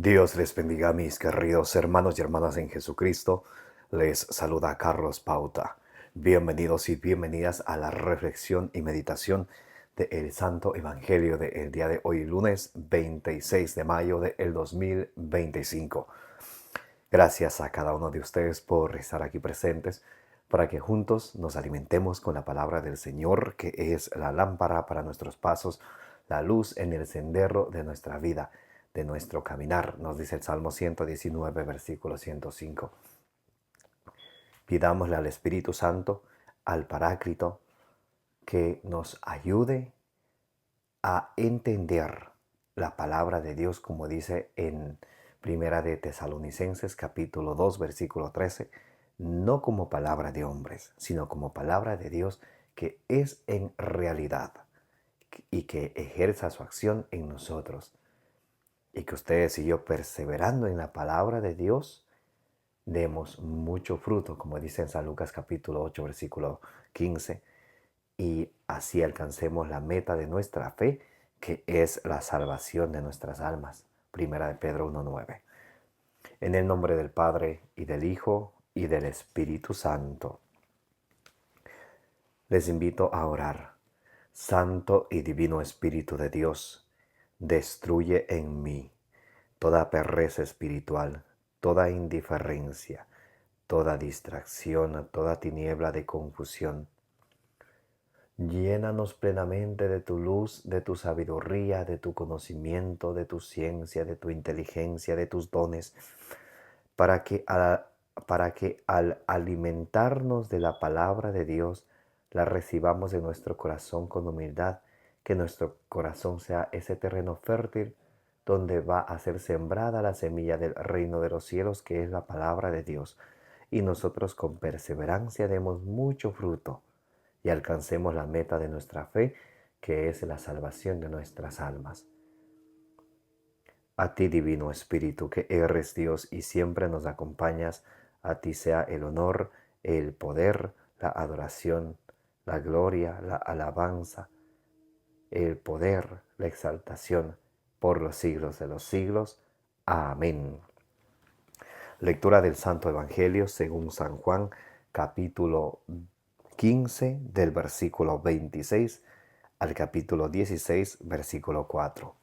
Dios les bendiga, mis queridos hermanos y hermanas en Jesucristo. Les saluda Carlos Pauta. Bienvenidos y bienvenidas a la reflexión y meditación del Santo Evangelio del día de hoy, lunes 26 de mayo del 2025. Gracias a cada uno de ustedes por estar aquí presentes para que juntos nos alimentemos con la palabra del Señor, que es la lámpara para nuestros pasos, la luz en el sendero de nuestra vida, de nuestro caminar, nos dice el Salmo 119, versículo 105. Pidámosle al Espíritu Santo, al Paráclito, que nos ayude a entender la palabra de Dios, como dice en Primera de Tesalonicenses, capítulo 2, versículo 13, no como palabra de hombres, sino como palabra de Dios que es en realidad y que ejerza su acción en nosotros. Y que ustedes y yo, perseverando en la palabra de Dios, demos mucho fruto, como dice en San Lucas capítulo 8, versículo 15, y así alcancemos la meta de nuestra fe, que es la salvación de nuestras almas. Primera de Pedro 1:9. En el nombre del Padre, y del Hijo, y del Espíritu Santo. Les invito a orar. Santo y divino Espíritu de Dios, destruye en mí toda pereza espiritual, toda indiferencia, toda distracción, toda tiniebla de confusión. Llénanos plenamente de tu luz, de tu sabiduría, de tu conocimiento, de tu ciencia, de tu inteligencia, de tus dones, para que al alimentarnos de la palabra de Dios, la recibamos en nuestro corazón con humildad, que nuestro corazón sea ese terreno fértil donde va a ser sembrada la semilla del reino de los cielos, que es la palabra de Dios, y nosotros con perseverancia demos mucho fruto y alcancemos la meta de nuestra fe, que es la salvación de nuestras almas. A ti, Divino Espíritu, que eres Dios y siempre nos acompañas, a ti sea el honor, el poder, la adoración, la gloria, la alabanza, el poder, la exaltación, por los siglos de los siglos. Amén. Lectura del Santo Evangelio según San Juan, capítulo 15, del versículo 26 al capítulo 16, versículo 4.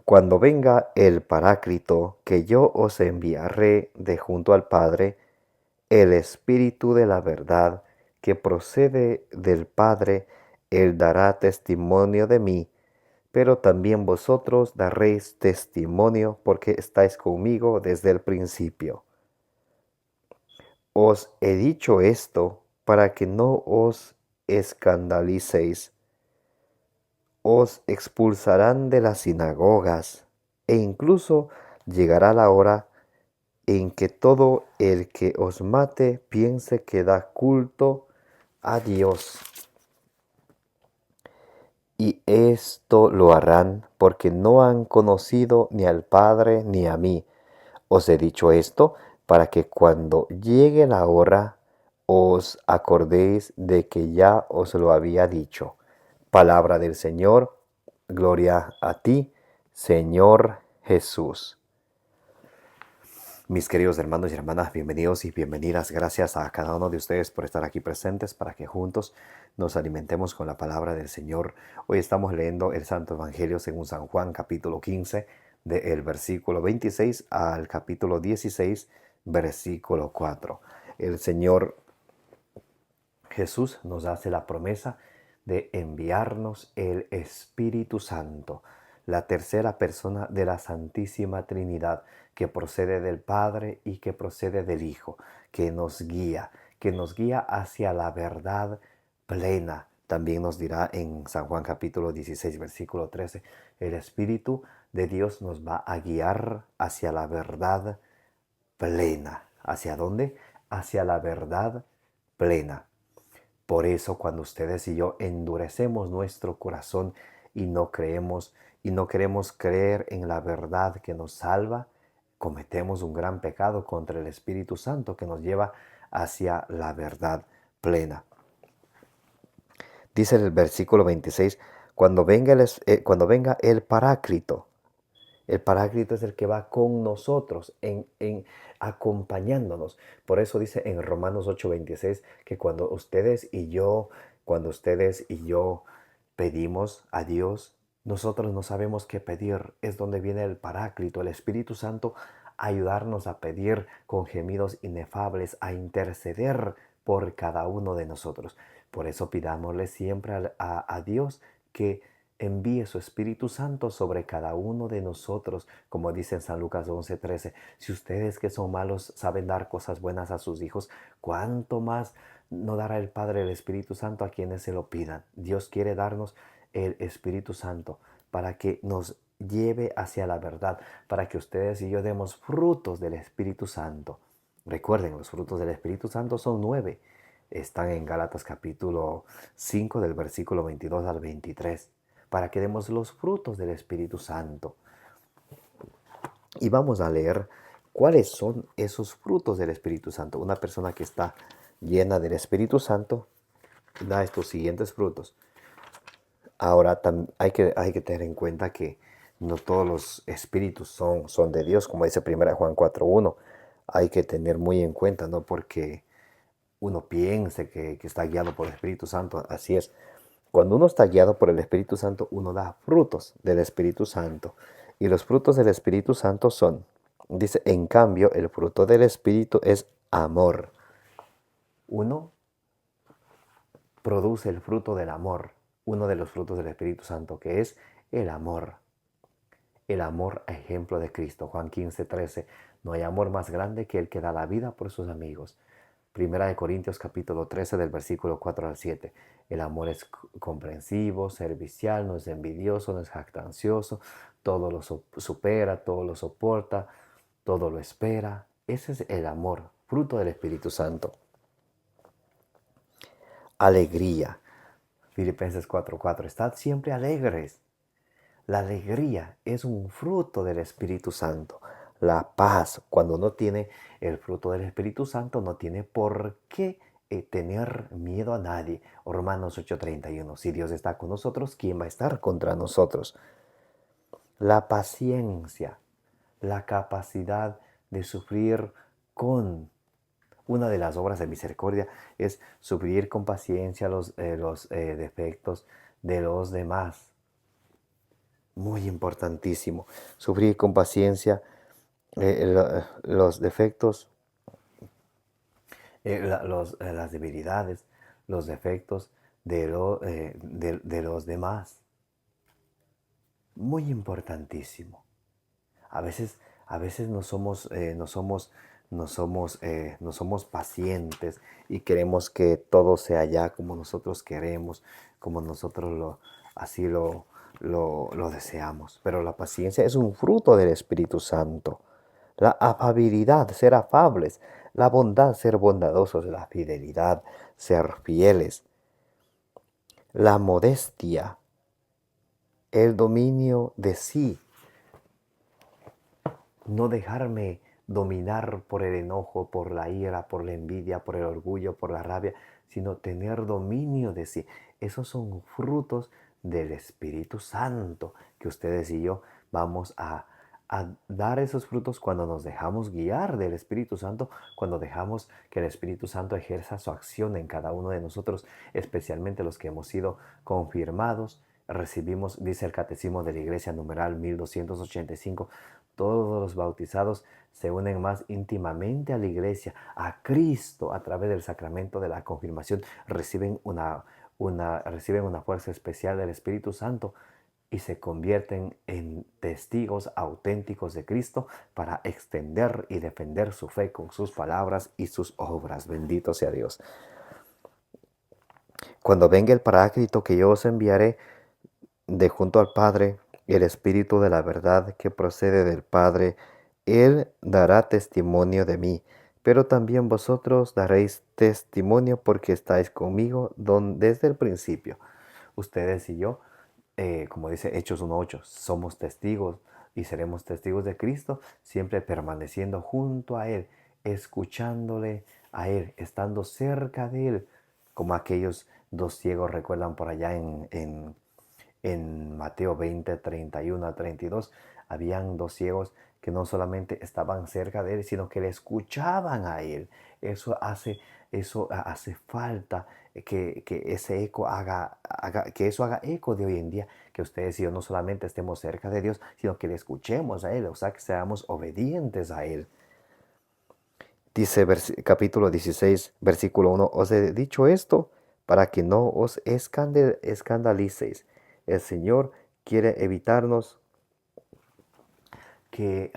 Cuando venga el Paráclito, que yo os enviaré de junto al Padre, el Espíritu de la verdad, que procede del Padre, Él dará testimonio de mí, pero también vosotros daréis testimonio, porque estáis conmigo desde el principio. Os he dicho esto para que no os escandalicéis. Os expulsarán de las sinagogas, e incluso llegará la hora en que todo el que os mate piense que da culto a Dios. Y esto lo harán porque no han conocido ni al Padre ni a mí. Os he dicho esto para que cuando llegue la hora os acordéis de que ya os lo había dicho. Palabra del Señor, gloria a ti, Señor Jesús. Mis queridos hermanos y hermanas, bienvenidos y bienvenidas. Gracias a cada uno de ustedes por estar aquí presentes para que juntos nos alimentemos con la palabra del Señor. Hoy estamos leyendo el Santo Evangelio según San Juan, capítulo 15, del versículo 26 al capítulo 16, versículo 4. El Señor Jesús nos hace la promesa de enviarnos el Espíritu Santo, la tercera persona de la Santísima Trinidad, que procede del Padre y que procede del Hijo, que nos guía hacia la verdad plena. También nos dirá en San Juan capítulo 16, versículo 13, el Espíritu de Dios nos va a guiar hacia la verdad plena. ¿Hacia dónde? Hacia la verdad plena. Por eso, cuando ustedes y yo endurecemos nuestro corazón y no creemos y no queremos creer en la verdad que nos salva, cometemos un gran pecado contra el Espíritu Santo que nos lleva hacia la verdad plena. Dice el versículo 26, Cuando venga el Paráclito es el que va con nosotros, acompañándonos. Por eso dice en Romanos 8:26 que cuando ustedes y yo pedimos a Dios, nosotros no sabemos qué pedir. Es donde viene el Paráclito, el Espíritu Santo, a ayudarnos a pedir con gemidos inefables, a interceder por cada uno de nosotros. Por eso pidámosle siempre a Dios que envíe su Espíritu Santo sobre cada uno de nosotros, como dice en San Lucas 11:13. Si ustedes que son malos saben dar cosas buenas a sus hijos, ¿cuánto más no dará el Padre el Espíritu Santo a quienes se lo pidan? Dios quiere darnos el Espíritu Santo para que nos lleve hacia la verdad, para que ustedes y yo demos frutos del Espíritu Santo. Recuerden, los frutos del Espíritu Santo son 9. Están en Gálatas capítulo 5 del versículo 22 al 23, para que demos los frutos del Espíritu Santo. Y vamos a leer cuáles son esos frutos del Espíritu Santo. Una persona que está llena del Espíritu Santo da estos siguientes frutos. Ahora hay que tener en cuenta que no todos los espíritus son de Dios, como dice 1 Juan 4:1. Hay que tener muy en cuenta, no porque uno piense que está guiado por el Espíritu Santo, así es. Cuando uno está guiado por el Espíritu Santo, uno da frutos del Espíritu Santo. Y los frutos del Espíritu Santo son, dice, en cambio, el fruto del Espíritu es amor. Uno produce el fruto del amor, uno de los frutos del Espíritu Santo, que es el amor. El amor a ejemplo de Cristo. Juan 15:13. No hay amor más grande que el que da la vida por sus amigos. Primera de Corintios capítulo 13 del versículo 4 al 7. El amor es comprensivo, servicial, no es envidioso, no es jactancioso, todo lo supera, todo lo soporta, todo lo espera. Ese es el amor, fruto del Espíritu Santo. Alegría. Filipenses 4:4. Estad siempre alegres. La alegría es un fruto del Espíritu Santo. La paz, cuando uno tiene el fruto del Espíritu Santo, no tiene por qué tener miedo a nadie. Romanos 8:31. Si Dios está con nosotros, ¿quién va a estar contra nosotros? La paciencia, la capacidad de sufrir con. Una de las obras de misericordia es sufrir con paciencia los defectos de los demás. Muy importantísimo. Sufrir con paciencia los defectos, las debilidades, los defectos de los demás. Muy importantísimo. A veces no somos pacientes y queremos que todo sea ya como nosotros queremos, como nosotros así lo deseamos. Pero la paciencia es un fruto del Espíritu Santo. La afabilidad, ser afables. La bondad, ser bondadosos. La fidelidad, ser fieles. La modestia, el dominio de sí. No dejarme dominar por el enojo, por la ira, por la envidia, por el orgullo, por la rabia, sino tener dominio de sí. Esos son frutos del Espíritu Santo que ustedes y yo vamos a dar esos frutos cuando nos dejamos guiar del Espíritu Santo, cuando dejamos que el Espíritu Santo ejerza su acción en cada uno de nosotros, especialmente los que hemos sido confirmados. Recibimos, dice el Catecismo de la Iglesia numeral 1285, todos los bautizados se unen más íntimamente a la Iglesia, a Cristo, a través del sacramento de la confirmación. Reciben una fuerza especial del Espíritu Santo y se convierten en testigos auténticos de Cristo para extender y defender su fe con sus palabras y sus obras. Bendito sea Dios. Cuando venga el Paráclito que yo os enviaré de junto al Padre, el Espíritu de la verdad que procede del Padre, Él dará testimonio de mí, pero también vosotros daréis testimonio porque estáis conmigo desde el principio. Ustedes y yo, como dice Hechos 1:8, somos testigos y seremos testigos de Cristo, siempre permaneciendo junto a Él, escuchándole a Él, estando cerca de Él, como aquellos dos ciegos recuerdan por allá en en Mateo 20, 31 a 32, habían dos ciegos que no solamente estaban cerca de él, sino que le escuchaban a él. Eso hace, eso hace falta que ese eco que eso haga eco de hoy en día, que ustedes y yo no solamente estemos cerca de Dios, sino que le escuchemos a Él, o sea, que seamos obedientes a Él. Dice capítulo 16, versículo 1, os he dicho esto para que no os escandalicéis. El Señor quiere evitarnos que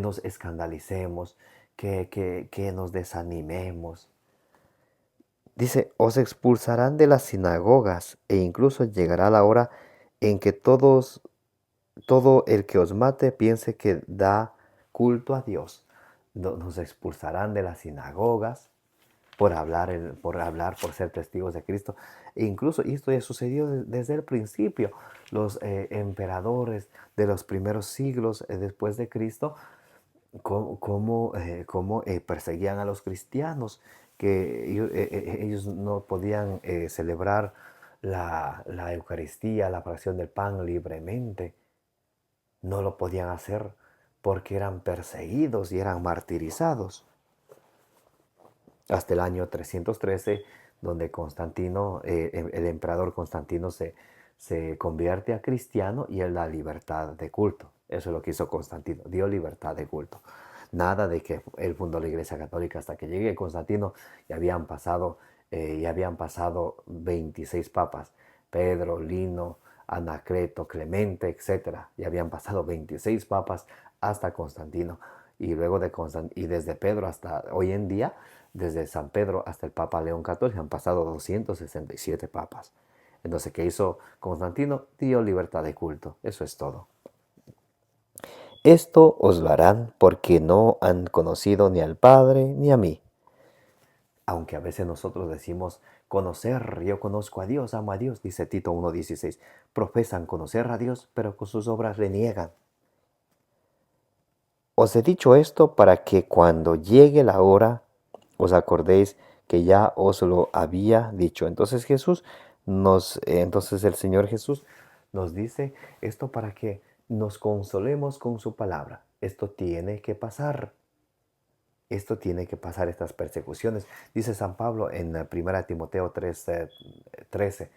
nos escandalicemos, que nos desanimemos. Dice, os expulsarán de las sinagogas e incluso llegará la hora en que todo el que os mate piense que da culto a Dios. Nos expulsarán de las sinagogas por ser testigos de Cristo. E incluso esto ya sucedió desde el principio. Los emperadores de los primeros siglos después de Cristo, cómo perseguían a los cristianos, que ellos no podían celebrar la Eucaristía, la fracción del pan libremente. No lo podían hacer porque eran perseguidos y eran martirizados. Hasta el año 313, donde Constantino, el emperador Constantino se convierte a cristiano y él da libertad de culto. Eso es lo que hizo Constantino, dio libertad de culto. Nada de que él fundó la Iglesia Católica. Hasta que llegue Constantino ya habían pasado 26 papas. Pedro, Lino, Anacleto, Clemente, etc. Ya habían pasado 26 papas hasta Constantino. Y luego y desde Pedro hasta hoy en día, desde San Pedro hasta el Papa León XIV, han pasado 267 papas. Entonces, ¿qué hizo Constantino? Dio libertad de culto. Eso es todo. Esto os lo harán porque no han conocido ni al Padre ni a mí. Aunque a veces nosotros decimos conocer, yo conozco a Dios, amo a Dios, dice Tito 1:16. Profesan conocer a Dios, pero con sus obras le niegan. Os he dicho esto para que cuando llegue la hora os acordéis que ya os lo había dicho. Entonces entonces el Señor Jesús nos dice esto para que nos consolemos con su palabra. Esto tiene que pasar. Esto tiene que pasar, estas persecuciones. Dice San Pablo en 1 Timoteo 13,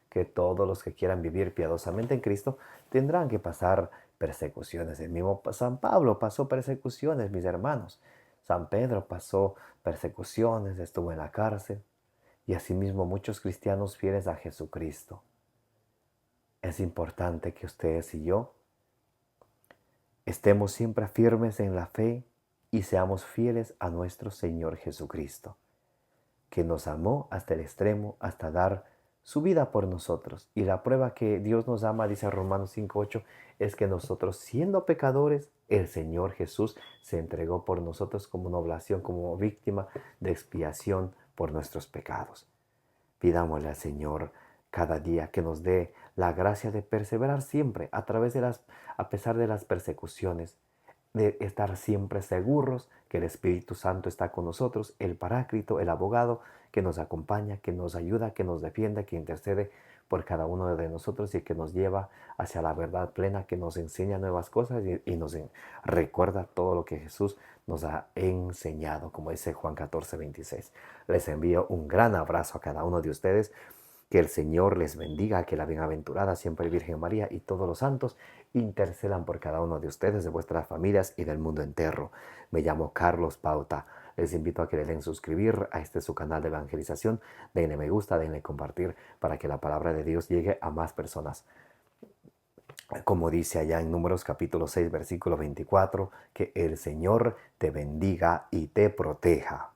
que todos los que quieran vivir piadosamente en Cristo tendrán que pasar persecuciones. El mismo San Pablo pasó persecuciones, mis hermanos. San Pedro pasó persecuciones, estuvo en la cárcel. Y asimismo muchos cristianos fieles a Jesucristo. Es importante que ustedes y yo estemos siempre firmes en la fe y seamos fieles a nuestro Señor Jesucristo, que nos amó hasta el extremo, hasta dar su vida por nosotros. Y la prueba que Dios nos ama, dice Romanos 5:8, es que nosotros, siendo pecadores, el Señor Jesús se entregó por nosotros como una oblación, como víctima de expiación por nuestros pecados. Pidámosle al Señor cada día que nos dé la gracia de perseverar siempre a pesar de las persecuciones, de estar siempre seguros que el Espíritu Santo está con nosotros, el Paráclito, el abogado que nos acompaña, que nos ayuda, que nos defiende, que intercede por cada uno de nosotros y que nos lleva hacia la verdad plena, que nos enseña nuevas cosas y nos recuerda todo lo que Jesús nos ha enseñado, como dice Juan 14:26. Les envío un gran abrazo a cada uno de ustedes. Que el Señor les bendiga, que la bienaventurada siempre Virgen María y todos los santos intercedan por cada uno de ustedes, de vuestras familias y del mundo entero. Me llamo Carlos Pauta. Les invito a que le den suscribir a su canal de evangelización. Denle me gusta, denle compartir para que la palabra de Dios llegue a más personas. Como dice allá en Números capítulo 6, versículo 24, que el Señor te bendiga y te proteja.